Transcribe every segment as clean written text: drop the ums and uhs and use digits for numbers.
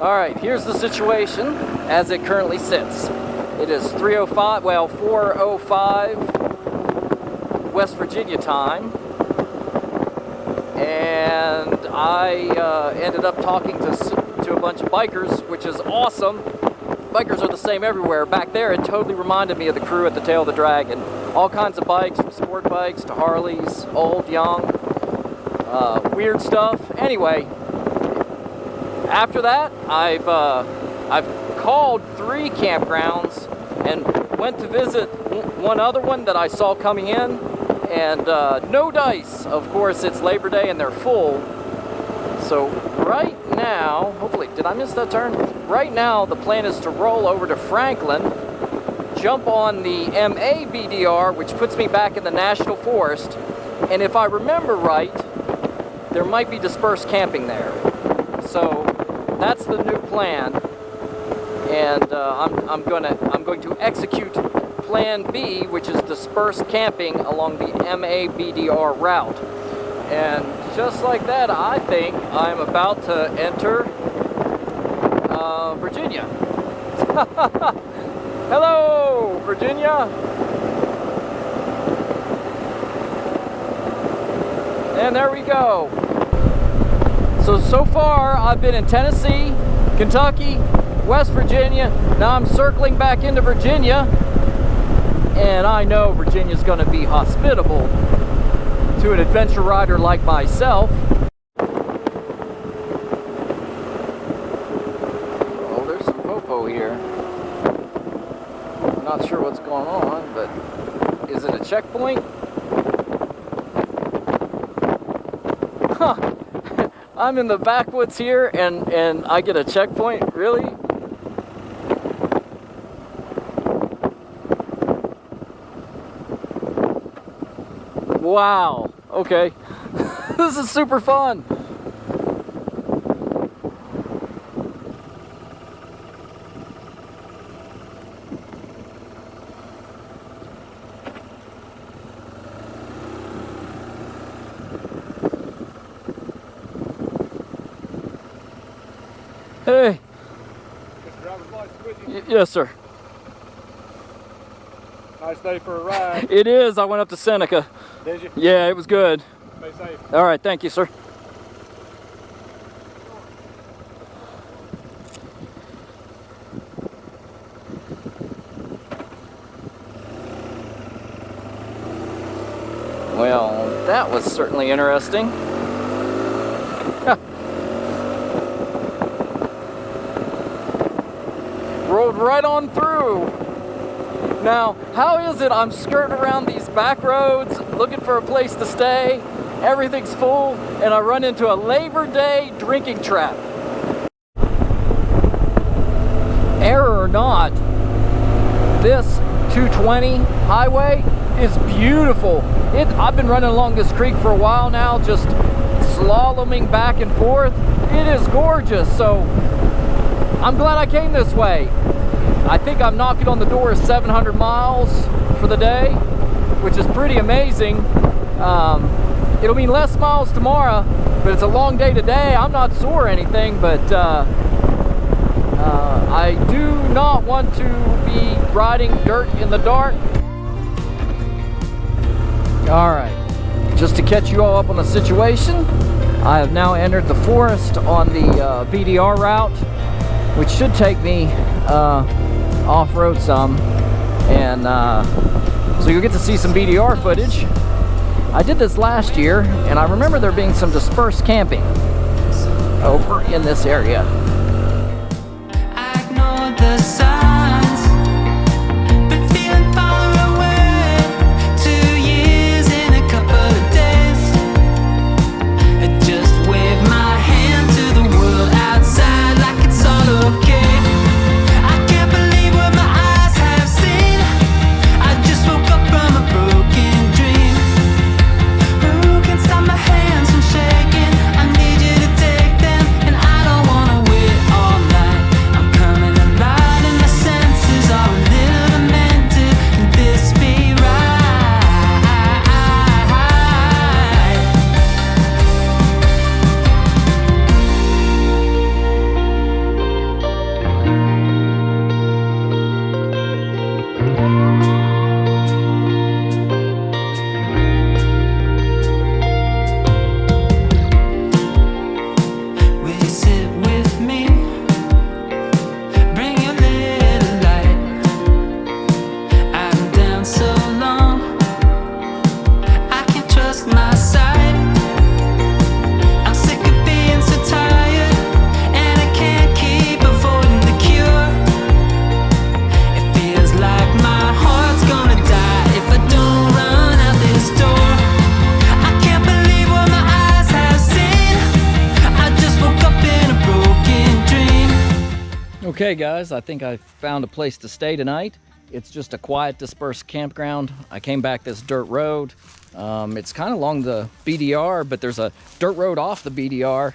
Alright, here's the situation as it currently sits. It is 4:05 West Virginia time. And I ended up talking to a bunch of bikers, which is awesome. Bikers are the same everywhere. Back there, it totally reminded me of the crew at the Tail of the Dragon. All kinds of bikes, from sport bikes to Harleys, old, young, weird stuff. Anyway, after that, I've called 3 campgrounds and went to visit one other one that I saw coming in, and no dice. Of course, it's Labor Day and they're full. So right now, hopefully, did I miss that turn? Right now, the plan is to roll over to Franklin, jump on the MABDR, which puts me back in the National Forest, and if I remember right, there might be dispersed camping there. So that's the new plan, and I'm going to execute Plan B, which is dispersed camping along the MABDR route. And just like that, I think I'm about to enter Virginia. Hello, Virginia. And there we go. So far I've been in Tennessee, Kentucky, West Virginia. Now I'm circling back into Virginia, and I know Virginia's going to be hospitable to an adventure rider like myself. Oh, there's some popo here. I'm not sure what's going on, but is it a checkpoint? Huh. I'm in the backwoods here and I get a checkpoint? Really? Wow. Okay. This is super fun. Hey. Yes, sir. Nice day for a ride. It is. I went up to Seneca. Did you? Yeah, it was good. Stay safe. All right, thank you, sir. Well, that was certainly interesting. Rolled right on through. Now, how is it I'm skirting around these back roads looking for a place to stay, everything's full, and I run into a Labor Day drinking trap? Error or not, this 220 highway is beautiful. I've been running along this creek for a while now, just slaloming back and forth. It is gorgeous, so I'm glad I came this way. I think I'm knocking on the door of 700 miles for the day, which is pretty amazing. It'll mean less miles tomorrow, but it's a long day today. I'm not sore or anything, but I do not want to be riding dirt in the dark. All right, just to catch you all up on the situation, I have now entered the forest on the BDR route, which should take me off-road some, and so you'll get to see some BDR footage. I did this last year, and I remember there being some dispersed camping over in this area. I ignored the signs, been feeling farther away. 2 years in a couple of days. I just wave my hand to the world outside like it's all okay. I can't believe what my eyes have seen. I just woke up from a broken dream. Who can stop my hands from shaking? I need you to take them, and I don't wanna wait all night. I'm coming alive in the Okay guys, I think I found a place to stay tonight. It's just a quiet, dispersed campground. I came back this dirt road. It's kind of along the BDR, but there's a dirt road off the BDR,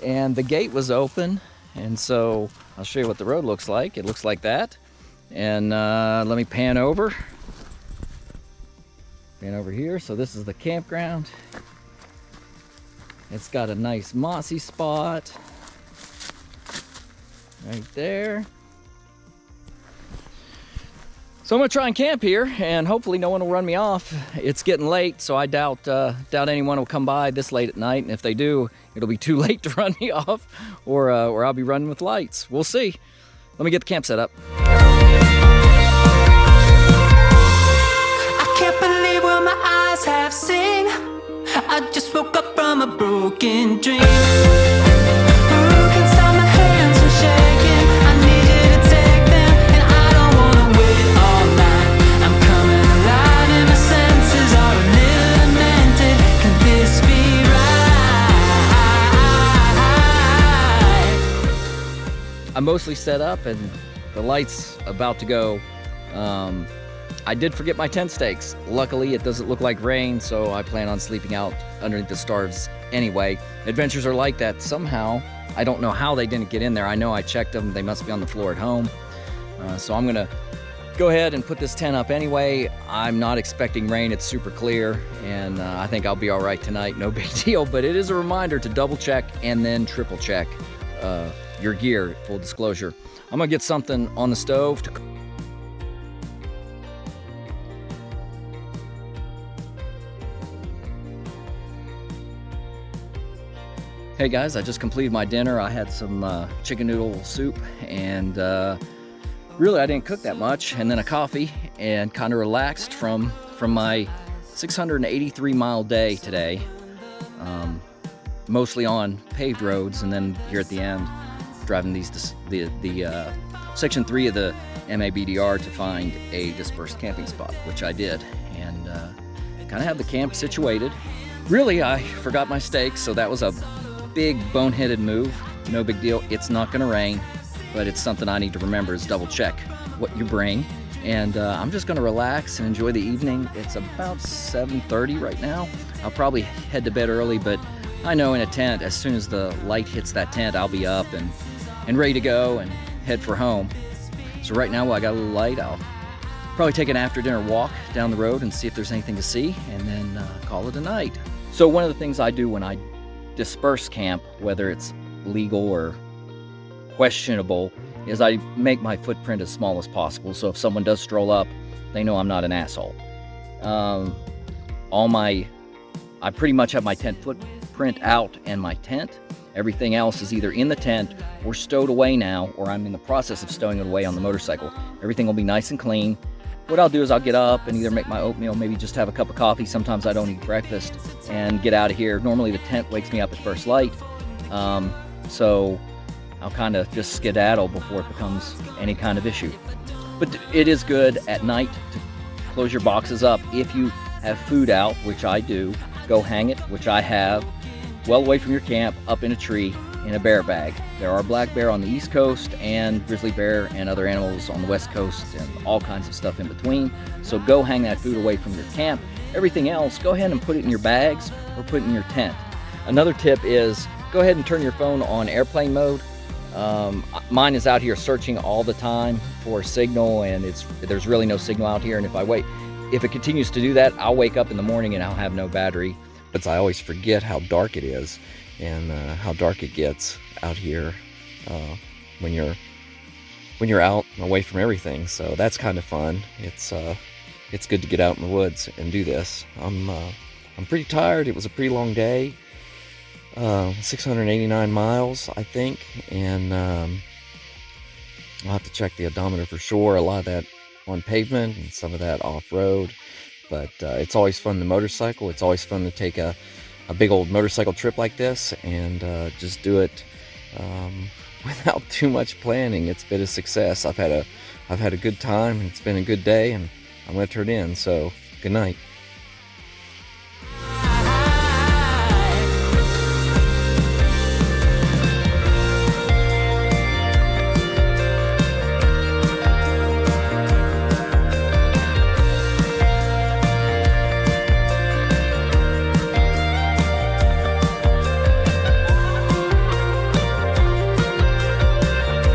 and the gate was open. And so I'll show you what the road looks like. It looks like that. And let me pan over. Pan over here. So this is the campground. It's got a nice mossy spot right there. So I'm gonna try and camp here, and hopefully no one will run me off. It's getting late, so I doubt anyone will come by this late at night. And if they do, it'll be too late to run me off, or I'll be running with lights. We'll see. Let me get the camp set up. I can't believe what my eyes have seen. I just woke up from a broken dream. Who can stop my hands from shaking? I need you to take them, and I don't wanna wait all night. I'm coming alive, and my senses are a little demented. Can this be right? I'm mostly set up, and the light's about to go. I did forget my tent stakes. Luckily, it doesn't look like rain, so I plan on sleeping out underneath the stars anyway. Adventures are like that somehow. I don't know how they didn't get in there. I know I checked them. They must be on the floor at home. So I'm gonna go ahead and put this tent up anyway. I'm not expecting rain. It's super clear, and I think I'll be all right tonight. No big deal, but it is a reminder to double check and then triple check your gear, full disclosure. I'm gonna get something on the stove to Hey guys, I just completed my dinner. I had some chicken noodle soup, and really I didn't cook that much, and then a coffee, and kind of relaxed from my 683 mile day today, mostly on paved roads, and then here at the end driving the section 3 of the MABDR to find a dispersed camping spot, which I did, and kind of have the camp situated. Really, I forgot my stakes, so that was a big boneheaded move. No big deal. It's not gonna rain, but it's something I need to remember is double check what you bring. And I'm just gonna relax and enjoy the evening. It's about 7:30 right now. I'll probably head to bed early, but I know in a tent, as soon as the light hits that tent, I'll be up and ready to go and head for home. So right now, while I got a little light, I'll probably take an after dinner walk down the road and see if there's anything to see, and then call it a night. So one of the things I do when I disperse camp, whether it's legal or questionable, is I make my footprint as small as possible. So if someone does stroll up, they know I'm not an asshole. I pretty much have my tent footprint out and my tent. Everything else is either in the tent or stowed away now, or I'm in the process of stowing it away on the motorcycle. Everything will be nice and clean. What I'll do is I'll get up and either make my oatmeal, maybe just have a cup of coffee. Sometimes I don't eat breakfast, and get out of here. Normally the tent wakes me up at first light. So I'll kind of just skedaddle before it becomes any kind of issue. But it is good at night to close your boxes up. If you have food out, which I do, go hang it, which I have, well away from your camp, up in a tree, in a bear bag. There are black bear on the East Coast and grizzly bear and other animals on the West Coast and all kinds of stuff in between. So go hang that food away from your camp. Everything else, go ahead and put it in your bags or put it in your tent. Another tip is go ahead and turn your phone on airplane mode. Mine is out here searching all the time for signal, and there's really no signal out here. And if it continues to do that, I'll wake up in the morning and I'll have no battery. But I always forget how dark it is, and how dark it gets out here when you're out and away from everything. So that's kind of fun. It's good to get out in the woods and do this. I'm pretty tired. It was a pretty long day. 689 miles, I think, and I'll have to check the odometer for sure. A lot of that on pavement and some of that off-road, but it's always fun to motorcycle. It's always fun to take a big old motorcycle trip like this and just do it without too much planning. It's been a success. I've had a good time, and it's been a good day, and I'm going to turn in. So good night.